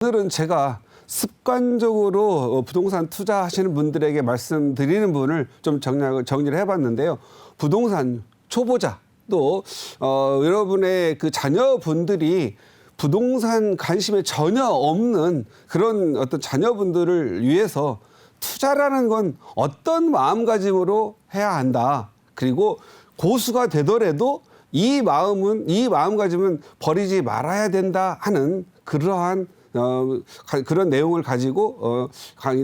오늘은 제가 습관적으로 부동산 투자하시는 분들에게 말씀드리는 부분을 좀 정리를 해봤는데요. 부동산 초보자 또 여러분의 그 자녀분들이 부동산 관심에 전혀 없는 그런 어떤 자녀분들을 위해서 투자라는 건 어떤 마음가짐으로 해야 한다. 그리고 고수가 되더라도 이 마음가짐은 버리지 말아야 된다 하는 그러한 그런 내용을 가지고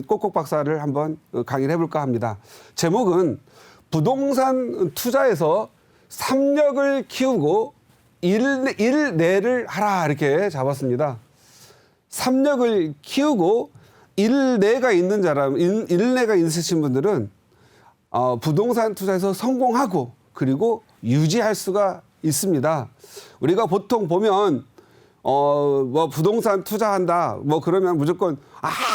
꼭꼭 박사를 한번 강의를 해볼까 합니다. 제목은 부동산 투자에서 삼력을 키우고 일내를 하라 이렇게 잡았습니다. 삼력을 키우고 일내가 있는 일내가 있으신 분들은 부동산 투자에서 성공하고 그리고 유지할 수가 있습니다. 우리가 보통 보면 뭐 부동산 투자한다 뭐 그러면 무조건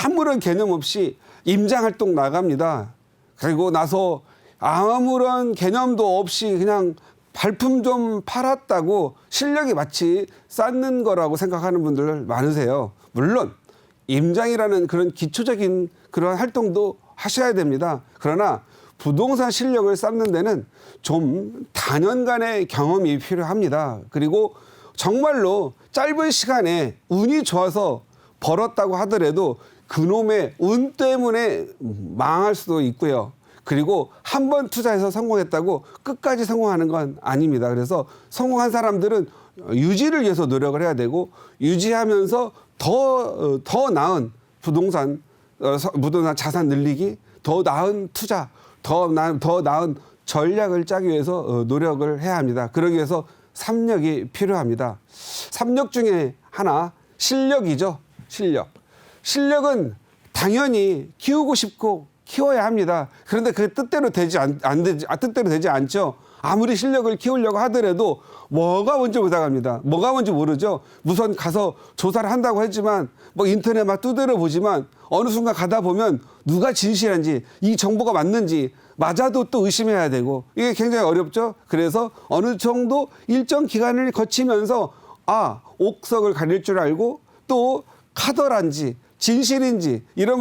아무런 개념 없이 임장활동 나갑니다. 그리고 나서 아무런 개념도 없이 그냥 발품 좀 팔았다고 실력이 마치 쌓는 거라고 생각하는 분들 많으세요. 물론 임장이라는 그런 기초적인 그런 활동도 하셔야 됩니다. 그러나 부동산 실력을 쌓는 데는 좀 단연간의 경험이 필요합니다. 그리고 정말로 짧은 시간에 운이 좋아서 벌었다고 하더라도 그놈의 운 때문에 망할 수도 있고요. 그리고 한 번 투자해서 성공했다고 끝까지 성공하는 건 아닙니다. 그래서 성공한 사람들은 유지를 위해서 노력을 해야 되고 유지하면서 더 나은 부동산 자산 늘리기, 더 나은 투자, 더 나은 전략을 짜기 위해서 노력을 해야 합니다. 그러기 위해서 삼력이 필요합니다. 삼력 중에 하나 실력이죠. 실력은 당연히 키우고 싶고 키워야 합니다. 그런데 그게 뜻대로 되지 않죠. 아무리 실력을 키우려고 하더라도 뭐가 뭔지 못합니다. 뭐가 뭔지 모르죠. 우선 가서 조사를 한다고 했지만 뭐 인터넷 막 두드려 보지만 어느 순간 가다 보면 누가 진실한지 이 정보가 맞는지 맞아도 또 의심해야 되고 이게 굉장히 어렵죠. 그래서 어느 정도 일정 기간을 거치면서 옥석을 가릴 줄 알고 또 카더란지 진실인지 이런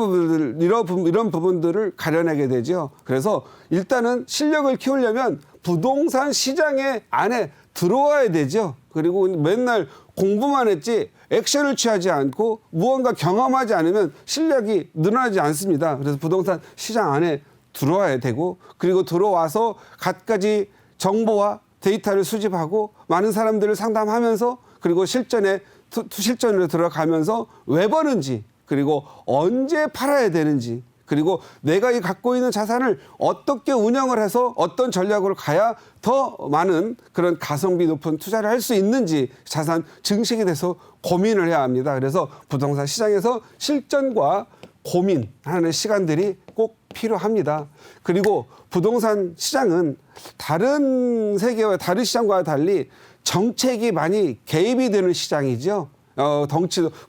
부분들을 가려내게 되죠. 그래서 일단은 실력을 키우려면 부동산 시장의 안에 들어와야 되죠. 그리고 맨날 공부만 했지 액션을 취하지 않고 무언가 경험하지 않으면 실력이 늘어나지 않습니다. 그래서 부동산 시장 안에 들어와야 되고 그리고 들어와서 갖가지 정보와 데이터를 수집하고 많은 사람들을 상담하면서 그리고 실전으로 들어가면서 왜 버는지 그리고 언제 팔아야 되는지 그리고 내가 이 갖고 있는 자산을 어떻게 운영을 해서 어떤 전략으로 가야 더 많은 그런 가성비 높은 투자를 할 수 있는지 자산 증식에 대해서 고민을 해야 합니다. 그래서 부동산 시장에서 실전과 고민하는 시간들이 꼭 필요합니다. 그리고 부동산 시장은 다른 세계와 다른 시장과 달리 정책이 많이 개입이 되는 시장이죠.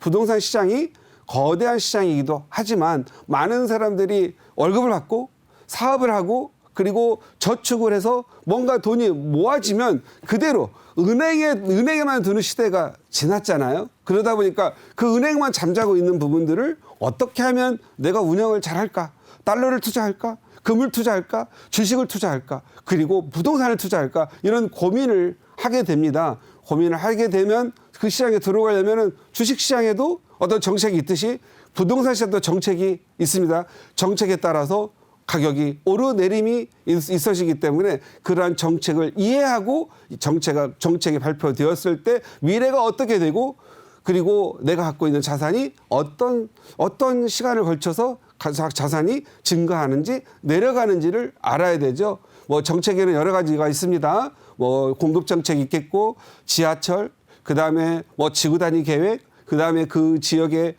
부동산 시장이 거대한 시장이기도 하지만 많은 사람들이 월급을 받고 사업을 하고 그리고 저축을 해서 뭔가 돈이 모아지면 그대로 은행에만 두는 시대가 지났잖아요. 그러다 보니까 그 은행만 잠자고 있는 부분들을 어떻게 하면 내가 운영을 잘할까? 달러를 투자할까? 금을 투자할까? 주식을 투자할까? 그리고 부동산을 투자할까? 이런 고민을 하게 됩니다. 고민을 하게 되면 그 시장에 들어가려면 주식시장에도 어떤 정책이 있듯이 부동산 시장도 정책이 있습니다. 정책에 따라서 가격이 오르내림이 있어지기 때문에 그러한 정책을 이해하고 정책이 발표되었을 때 미래가 어떻게 되고 그리고 내가 갖고 있는 자산이 어떤 시간을 걸쳐서 자산이 증가하는지 내려가는지를 알아야 되죠. 뭐 정책에는 여러 가지가 있습니다. 뭐 공급 정책이 있겠고 지하철 그다음에 뭐 지구 단위 계획 그다음에 그 지역에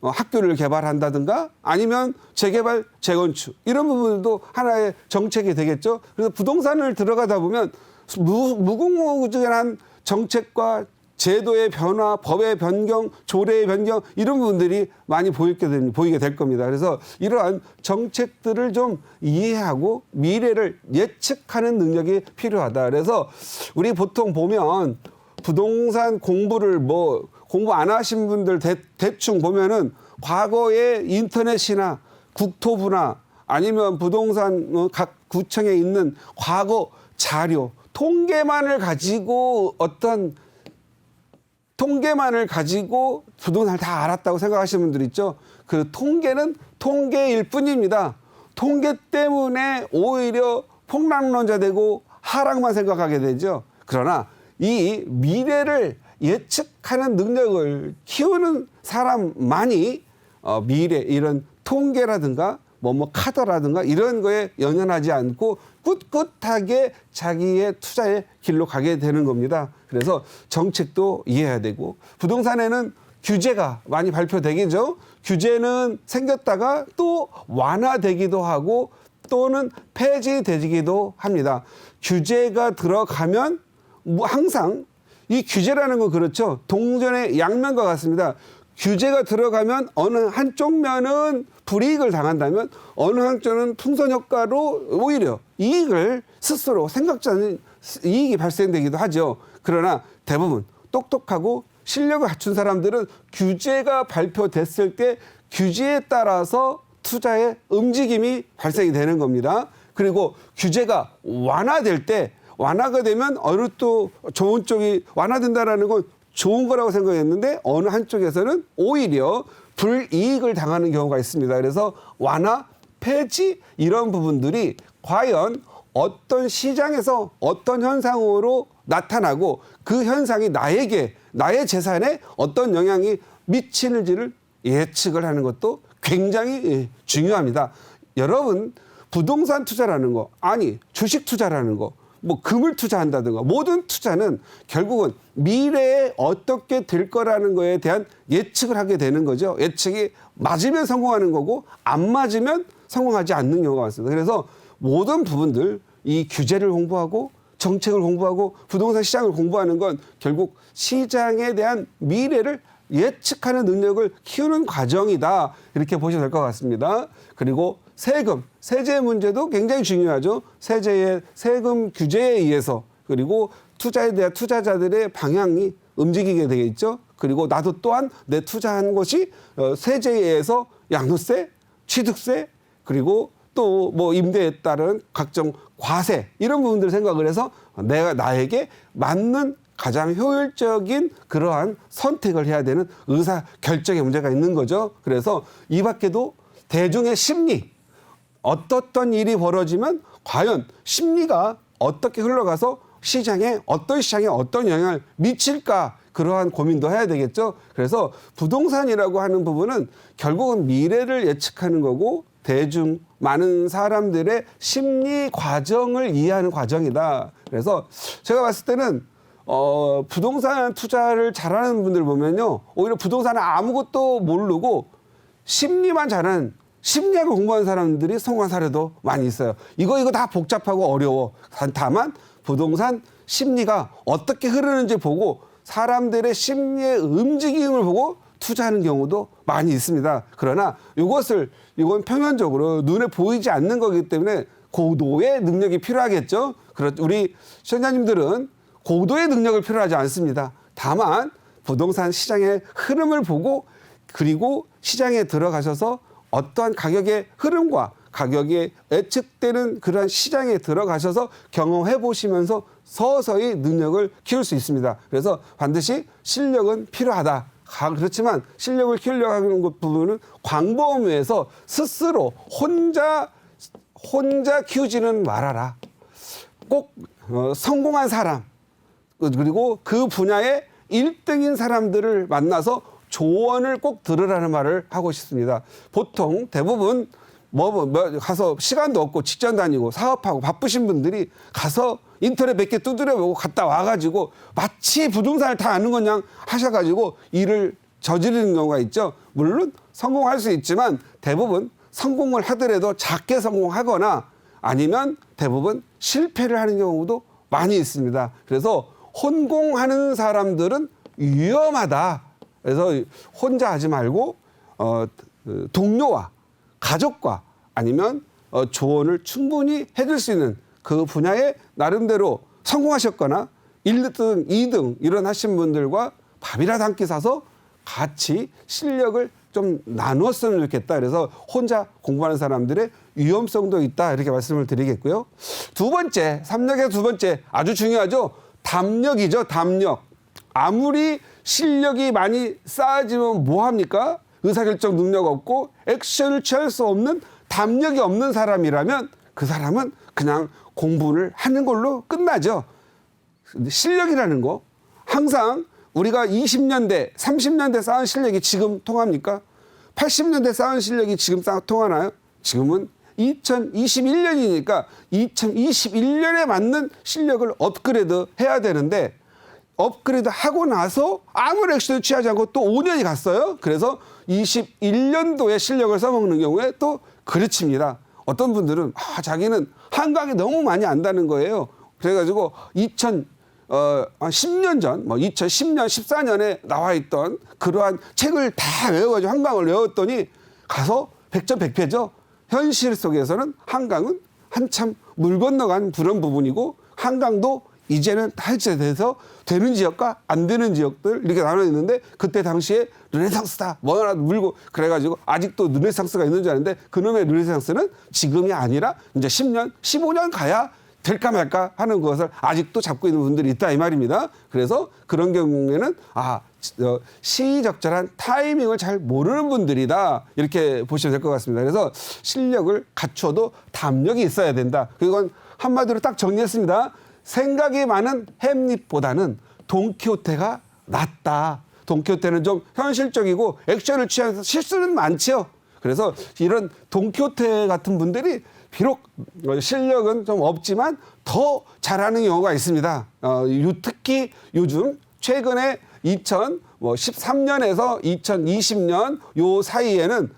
학교를 개발한다든가 아니면 재개발, 재건축 이런 부분도 하나의 정책이 되겠죠. 그래서 부동산을 들어가다 보면 무궁무진한 정책과 제도의 변화, 법의 변경, 조례의 변경 이런 부분들이 많이 보이게 될 겁니다. 그래서 이러한 정책들을 좀 이해하고 미래를 예측하는 능력이 필요하다. 그래서 우리 보통 보면 부동산 공부를 공부 안 하신 분들 대충 보면은 과거에 인터넷이나 국토부나 아니면 부동산 각 구청에 있는 과거 자료, 통계만을 가지고 부동산을 다 알았다고 생각하시는 분들 있죠. 그 통계는 통계일 뿐입니다. 통계 때문에 오히려 폭락론자 되고 하락만 생각하게 되죠. 그러나 이 미래를 예측하는 능력을 키우는 사람만이 미래 이런 통계라든가 카더라든가 이런 거에 연연하지 않고 꿋꿋하게 자기의 투자의 길로 가게 되는 겁니다. 그래서 정책도 이해해야 되고 부동산에는 규제가 많이 발표되겠죠. 규제는 생겼다가 또 완화되기도 하고 또는 폐지되기도 합니다. 규제가 들어가면 항상 이 규제라는 건 그렇죠. 동전의 양면과 같습니다. 규제가 들어가면 어느 한쪽 면은 불이익을 당한다면 어느 한쪽은 풍선 효과로 오히려 이익을 스스로 생각지 않은 이익이 발생되기도 하죠. 그러나 대부분 똑똑하고 실력을 갖춘 사람들은 규제가 발표됐을 때 규제에 따라서 투자의 움직임이 발생이 되는 겁니다. 그리고 규제가 완화될 때 완화가 되면 어느 또 좋은 쪽이 완화된다라는 건 좋은 거라고 생각했는데 어느 한쪽에서는 오히려 불이익을 당하는 경우가 있습니다. 그래서 완화, 폐지 이런 부분들이 과연 어떤 시장에서 어떤 현상으로 나타나고 그 현상이 나에게 나의 재산에 어떤 영향이 미치는지를 예측을 하는 것도 굉장히 중요합니다. 여러분 부동산 투자라는 거 아니 주식 투자라는 거 금을 투자한다든가 모든 투자는 결국은 미래에 어떻게 될 거라는 거에 대한 예측을 하게 되는 거죠. 예측이 맞으면 성공하는 거고 안 맞으면 성공하지 않는 경우가 많습니다. 그래서 모든 부분들 이 규제를 공부하고 정책을 공부하고 부동산 시장을 공부하는 건 결국 시장에 대한 미래를 예측하는 능력을 키우는 과정이다. 이렇게 보시면 될 것 같습니다. 그리고 세금, 세제 문제도 굉장히 중요하죠. 세금 규제에 의해서 그리고 투자에 대한 투자자들의 방향이 움직이게 되겠죠. 그리고 나도 또한 내 투자한 것이 세제에 의해서 양도세, 취득세 그리고 또 임대에 따른 각종 과세 이런 부분들을 생각을 해서 내가 나에게 맞는 가장 효율적인 그러한 선택을 해야 되는 의사 결정의 문제가 있는 거죠. 그래서 이 밖에도 대중의 심리, 어떤 일이 벌어지면 과연 심리가 어떻게 흘러가서 시장에 어떤 영향을 미칠까 그러한 고민도 해야 되겠죠. 그래서 부동산이라고 하는 부분은 결국은 미래를 예측하는 거고 대중 많은 사람들의 심리 과정을 이해하는 과정이다. 그래서 제가 봤을 때는 부동산 투자를 잘하는 분들 보면요. 오히려 부동산을 아무것도 모르고 심리만 잘하는 심리학을 공부한 사람들이 성공한 사례도 많이 있어요. 이거 다 복잡하고 어려워. 다만 부동산 심리가 어떻게 흐르는지 보고 사람들의 심리의 움직임을 보고 투자하는 경우도 많이 있습니다. 그러나 이건 표면적으로 눈에 보이지 않는 거기 때문에 고도의 능력이 필요하겠죠. 우리 시청자님들은 고도의 능력을 필요하지 않습니다. 다만 부동산 시장의 흐름을 보고 그리고 시장에 들어가셔서 어떠한 가격의 흐름과 가격이 예측되는 그러한 시장에 들어가셔서 경험해 보시면서 서서히 능력을 키울 수 있습니다. 그래서 반드시 실력은 필요하다. 그렇지만 실력을 키우려고 하는 부분은 광범위해서 스스로 혼자 키우지는 말아라. 꼭 성공한 사람 그리고 그 분야의 1등인 사람들을 만나서 조언을 꼭 들으라는 말을 하고 싶습니다. 보통 대부분 가서 시간도 없고 직장 다니고 사업하고 바쁘신 분들이 가서 인터넷 몇 개 두드려보고 갔다 와가지고 마치 부동산을 다 아는 것냥 하셔가지고 일을 저지르는 경우가 있죠. 물론 성공할 수 있지만 대부분 성공을 하더라도 작게 성공하거나 아니면 대부분 실패를 하는 경우도 많이 있습니다. 그래서 혼공하는 사람들은 위험하다. 그래서 혼자 하지 말고 동료와 가족과 아니면 조언을 충분히 해줄 수 있는 그 분야에 나름대로 성공하셨거나 1등, 2등 이런 하신 분들과 밥이라도 한 끼 사서 같이 실력을 좀 나누었으면 좋겠다. 그래서 혼자 공부하는 사람들의 위험성도 있다. 이렇게 말씀을 드리겠고요. 두 번째, 삼력의 두 번째 아주 중요하죠. 담력이죠. 담력. 아무리 실력이 많이 쌓아지면 뭐합니까? 의사결정 능력 없고 액션을 취할 수 없는 담력이 없는 사람이라면 그 사람은 그냥 공부를 하는 걸로 끝나죠. 실력이라는 거 항상 우리가 20년대, 30년대 쌓은 실력이 지금 통합니까? 80년대 쌓은 실력이 지금 통하나요? 지금은 2021년이니까 2021년에 맞는 실력을 업그레이드 해야 되는데 업그레이드 하고 나서 아무런 액션을 취하지 않고 또 5년이 갔어요. 그래서 21년도에 실력을 써먹는 경우에 또 그르칩니다. 어떤 분들은 자기는 한강이 너무 많이 안다는 거예요. 그래가지고 10년 전, 2010년, 14년에 나와 있던 그러한 책을 다 외워가지고 한강을 외웠더니 가서 100점 100패죠. 현실 속에서는 한강은 한참 물 건너간 그런 부분이고 한강도 이제는 다 해체돼서 되는 지역과 안 되는 지역들 이렇게 나눠 있는데 그때 당시에 르네상스다 뭐 하나 물고 그래가지고 아직도 르네상스가 있는 줄 아는데 그놈의 르네상스는 지금이 아니라 이제 10년, 15년 가야 될까 말까 하는 것을 아직도 잡고 있는 분들이 있다 이 말입니다. 그래서 그런 경우에는 시의적절한 타이밍을 잘 모르는 분들이다 이렇게 보시면 될 것 같습니다. 그래서 실력을 갖춰도 담력이 있어야 된다. 그건 한마디로 딱 정리했습니다. 생각이 많은 햄릿보다는 돈키호테가 낫다. 돈키호테는 좀 현실적이고 액션을 취해서 실수는 많죠. 그래서 이런 돈키호테 같은 분들이 비록 실력은 좀 없지만 더 잘하는 경우가 있습니다. 특히 요즘 최근에 2013년에서 2020년 요 사이에는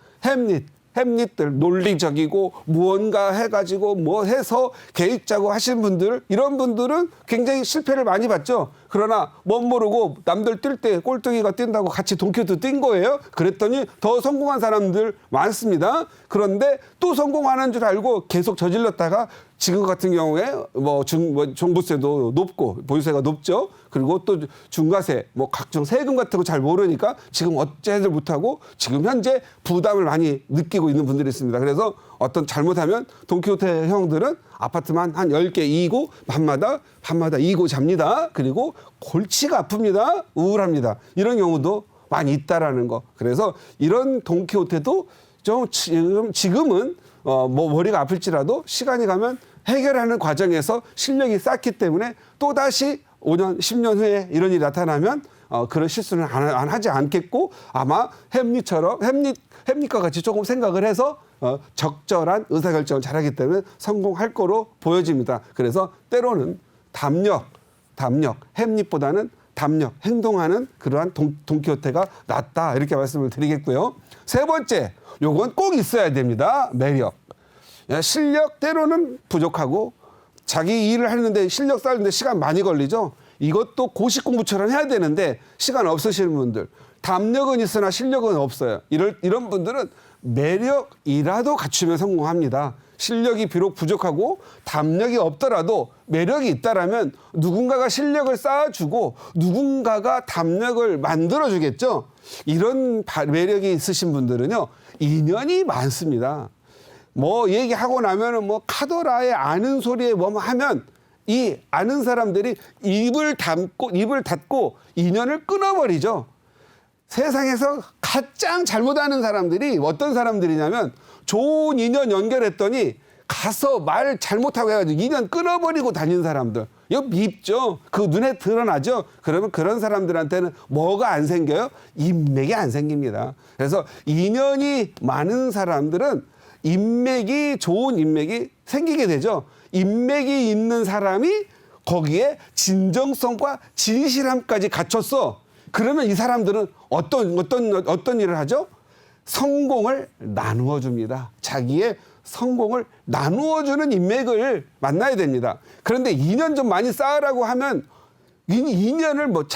햄릿들 논리적이고 무언가 해가지고 뭐 해서 계획 짜고 하시는 분들 이런 분들은 굉장히 실패를 많이 봤죠. 그러나 못 모르고 남들 뛸 때 꼴뚜기가 뛴다고 같이 돈키호테 뛴 거예요. 그랬더니 더 성공한 사람들 많습니다. 그런데 또 성공하는 줄 알고 계속 저질렀다가 지금 같은 경우에 종부세도 높고 보유세가 높죠. 그리고 또 중과세, 각종 세금 같은 거 잘 모르니까 지금 어째들 못하고 지금 현재 부담을 많이 느끼고 있는 분들이 있습니다. 그래서 어떤 잘못하면 돈키호테 형들은 아파트만 한 10개 이고 밤마다 이고 잡니다. 그리고 골치가 아픕니다. 우울합니다. 이런 경우도 많이 있다라는 거. 그래서 이런 돈키호테도 좀 지금은 머리가 아플지라도 시간이 가면 해결하는 과정에서 실력이 쌓기 때문에 또다시 5년, 10년 후에 이런 일이 나타나면 그런 실수는 안 하지 않겠고 아마 햄릿과 같이 조금 생각을 해서 적절한 의사결정을 잘하기 때문에 성공할 거로 보여집니다. 그래서 때로는 담력, 햄릿보다는 담력, 행동하는 그러한 돈키호테가 낫다 이렇게 말씀을 드리겠고요. 세 번째, 요건 꼭 있어야 됩니다. 매력. 실력 때로는 부족하고 자기 일을 하는데 실력 쌓는데 시간 많이 걸리죠. 이것도 고시 공부처럼 해야 되는데 시간 없으시는 분들, 담력은 있으나 실력은 없어요. 이런 분들은 매력이라도 갖추면 성공합니다. 실력이 비록 부족하고 담력이 없더라도 매력이 있다라면 누군가가 실력을 쌓아주고 누군가가 담력을 만들어주겠죠. 이런 매력이 있으신 분들은요, 인연이 많습니다. 얘기하고 나면은 카더라에 아는 소리에 하면 이 아는 사람들이 입을 닫고 인연을 끊어버리죠. 세상에서 가장 잘못 아는 사람들이 어떤 사람들이냐면 좋은 인연 연결했더니 가서 말 잘못하고 해가지고 인연 끊어버리고 다니는 사람들. 이거 밉죠. 그 눈에 드러나죠. 그러면 그런 사람들한테는 뭐가 안 생겨요? 인맥이 안 생깁니다. 그래서 인연이 많은 사람들은 좋은 인맥이 생기게 되죠. 인맥이 있는 사람이 거기에 진정성과 진실함까지 갖췄어. 그러면 이 사람들은 어떤 일을 하죠? 성공을 나누어 줍니다. 자기의 성공을 나누어 주는 인맥을 만나야 됩니다. 그런데 2년 좀 많이 쌓으라고 하면 2년을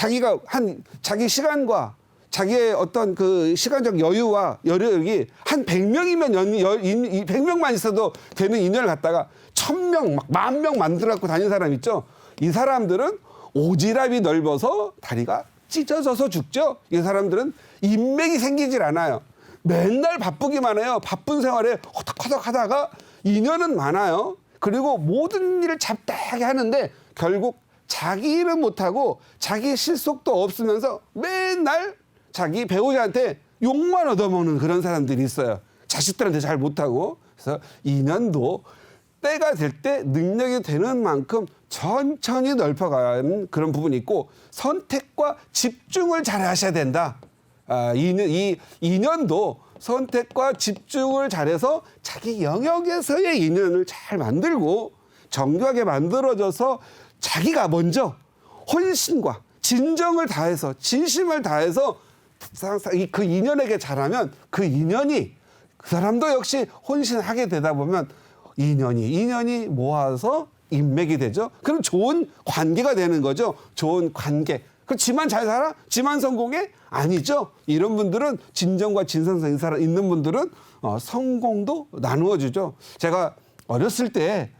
자기 시간과 자기의 어떤 그 시간적 여유와 여력이 한 100명이면 100명만 있어도 되는 인연을 갖다가 1000명, 10,000명 만들어 갖고 다니는 사람 있죠. 이 사람들은 오지랖이 넓어서 다리가 찢어져서 죽죠. 이 사람들은 인맥이 생기질 않아요. 맨날 바쁘기만 해요. 바쁜 생활에 허덕허덕 하다가 인연은 많아요. 그리고 모든 일을 잡다하게 하는데 결국 자기 일은 못하고 자기 실속도 없으면서 맨날 자기 배우자한테 욕만 얻어먹는 그런 사람들이 있어요. 자식들한테 잘 못하고. 그래서 인연도 때가 될 때 능력이 되는 만큼 천천히 넓혀가는 그런 부분이 있고 선택과 집중을 잘 하셔야 된다. 이 인연도 선택과 집중을 잘해서 자기 영역에서의 인연을 잘 만들고 정교하게 만들어져서 자기가 먼저 헌신과 진정을 다해서 진심을 다해서 그 인연에게 잘하면 그 인연이 그 사람도 역시 헌신하게 되다 보면 인연이 모아서 인맥이 되죠. 그럼 좋은 관계가 되는 거죠. 좋은 관계. 그 지만 잘 살아? 지만 성공해? 아니죠. 이런 분들은 진정과 진성성 있는 분들은 성공도 나누어 주죠. 제가 어렸을 때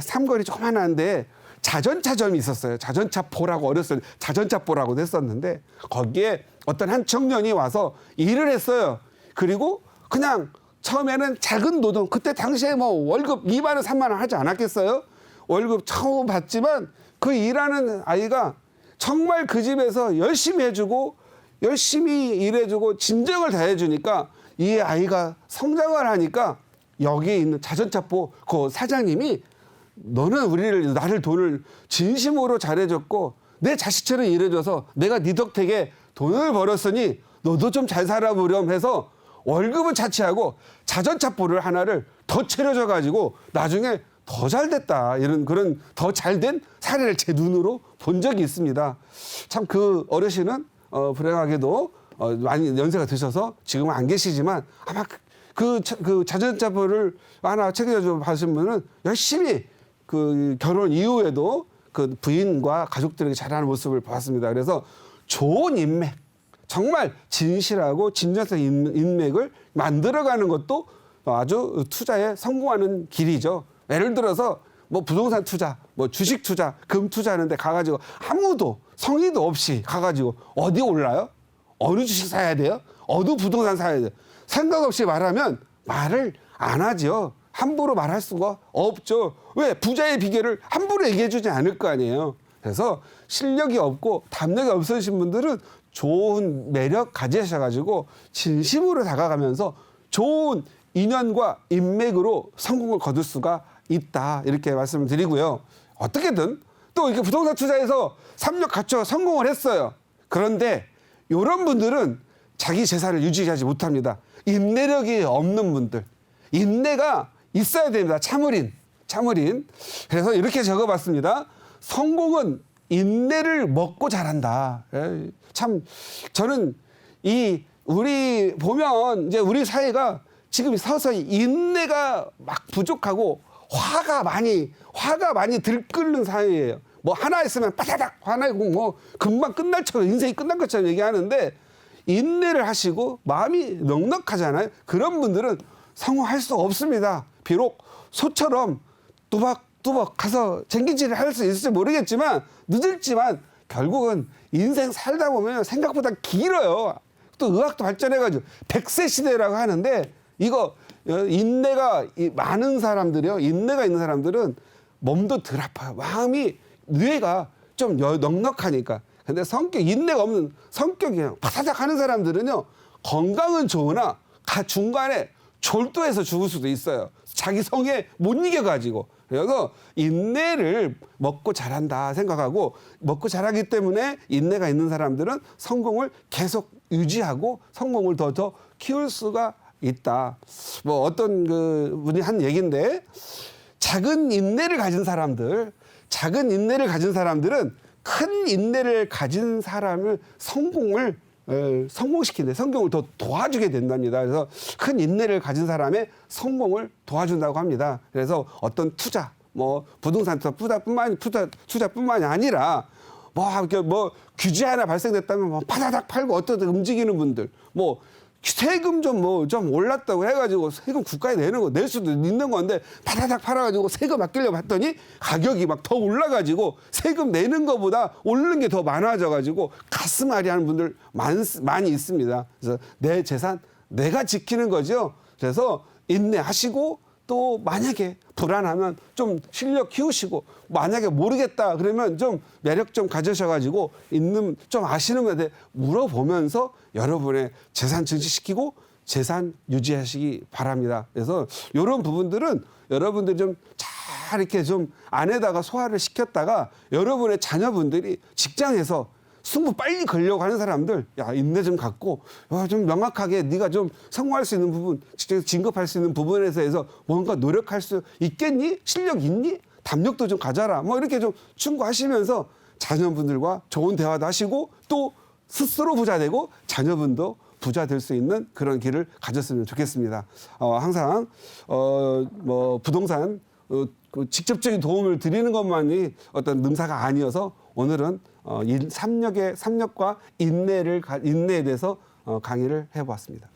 삼거리 조그만한데 자전차점이 있었어요. 자전차포라고 어렸을 때 자전차포라고 했었는데 거기에 어떤 한 청년이 와서 일을 했어요. 그리고 그냥 처음에는 작은 노동, 그때 당시에 뭐 월급 2만 원, 3만 원 하지 않았겠어요? 월급 처음 받지만 그 일하는 아이가 정말 그 집에서 열심히 해주고 열심히 일해주고 진정을 다해주니까 이 아이가 성장을 하니까 여기에 있는 자전차포 그 사장님이 너는 나를 돈을 진심으로 잘해줬고 내 자식처럼 일해줘서 내가 네 덕택에 돈을 벌었으니 너도 좀 잘 살아보렴 해서 월급은 자취하고 자전차포를 하나를 더 차려줘가지고 나중에 더 잘됐다 이런 그런 더 잘된 사례를 제 눈으로 본 적이 있습니다. 참 그 어르신은 불행하게도 많이 연세가 드셔서 지금은 안 계시지만 아마 그 자전차포를 하나 챙겨줘 하신 분은 열심히 그 결혼 이후에도 그 부인과 가족들에게 잘하는 모습을 봤습니다. 그래서 좋은 인맥, 정말 진실하고 진정성 인맥을 만들어가는 것도 아주 투자에 성공하는 길이죠. 예를 들어서 뭐 부동산 투자, 뭐 주식 투자, 금 투자하는데 가가지고 아무도 성의도 없이 가가지고 어디 올라요? 어느 주식 사야 돼요? 어느 부동산 사야 돼요? 생각 없이 말하면 말을 안 하죠. 함부로 말할 수가 없죠. 왜? 부자의 비결을 함부로 얘기해 주지 않을 거 아니에요. 그래서 실력이 없고 담력이 없으신 분들은 좋은 매력 가지셔가지고 진심으로 다가가면서 좋은 인연과 인맥으로 성공을 거둘 수가 있다. 이렇게 말씀을 드리고요. 어떻게든 또 이렇게 부동산 투자에서 3년 갖춰 성공을 했어요. 그런데 이런 분들은 자기 재산을 유지하지 못합니다. 인내력이 없는 분들. 인내가 있어야 됩니다. 참을인. 그래서 이렇게 적어봤습니다. 성공은 인내를 먹고 자란다. 참 저는 우리 보면 이제 우리 사회가 지금 서서히 인내가 막 부족하고 화가 많이 들끓는 사회예요. 뭐 하나 있으면 빠다닥 화내고 뭐 금방 끝날 처럼 인생이 끝난 것처럼 얘기하는데 인내를 하시고 마음이 넉넉하잖아요. 그런 분들은 성공할 수 없습니다. 비록 소처럼 뚜벅뚜벅 가서 쟁기질을 할 수 있을지 모르겠지만 늦을지만 결국은 인생 살다 보면 생각보다 길어요. 또 의학도 발전해가지고 100세 시대라고 하는데 이거 인내가 많은 사람들이요. 인내가 있는 사람들은 몸도 덜 아파요. 마음이 뇌가 좀 넉넉하니까. 근데 인내가 없는 성격이 바사삭 하는 사람들은요. 건강은 좋으나 중간에 졸도해서 죽을 수도 있어요. 자기 성에 못 이겨가지고. 그래서 인내를 먹고 자란다 생각하고 먹고 자라기 때문에 인내가 있는 사람들은 성공을 계속 유지하고 성공을 더 키울 수가 있다. 뭐 어떤 그 분이 한 얘기인데 작은 인내를 가진 사람들은 큰 인내를 가진 사람을 성공시키는데 성공을 더 도와주게 된답니다. 그래서 큰 인내를 가진 사람의 성공을 도와준다고 합니다. 그래서 어떤 투자, 뭐 부동산 투자뿐만이 아니라 뭐 규제 하나 발생됐다면 뭐 파다닥 팔고 어떻게 움직이는 분들, 뭐 세금 좀 올랐다고 해가지고 세금 국가에 내는 거 낼 수도 있는 건데 바다닥 팔아가지고 세금 아끼려고 했더니 가격이 막 더 올라가지고 세금 내는 것보다 오르는 게 더 많아져가지고 가슴 아리하는 분들 많이 있습니다. 그래서 내 재산 내가 지키는 거죠. 그래서 인내하시고 또 만약에 불안하면 좀 실력 키우시고 만약에 모르겠다 그러면 좀 매력 좀 가지셔가지고 좀 아시는 분한테 물어보면서 여러분의 재산 증식시키고 재산 유지하시기 바랍니다. 그래서 이런 부분들은 여러분들이 좀 잘 이렇게 좀 안에다가 소화를 시켰다가 여러분의 자녀분들이 직장에서 승부 빨리 걸려고 하는 사람들, 야, 인내 좀 갖고, 좀 명확하게 네가 좀 성공할 수 있는 부분, 직접 진급할 수 있는 부분에서 해서 뭔가 노력할 수 있겠니? 실력 있니? 담력도 좀 가져라. 뭐 이렇게 좀 충고하시면서 자녀분들과 좋은 대화도 하시고 또 스스로 부자 되고 자녀분도 부자 될 수 있는 그런 길을 가졌으면 좋겠습니다. 항상, 부동산, 그 직접적인 도움을 드리는 것만이 어떤 능사가 아니어서 오늘은 삼력과 인내에 대해서 강의를 해보았습니다.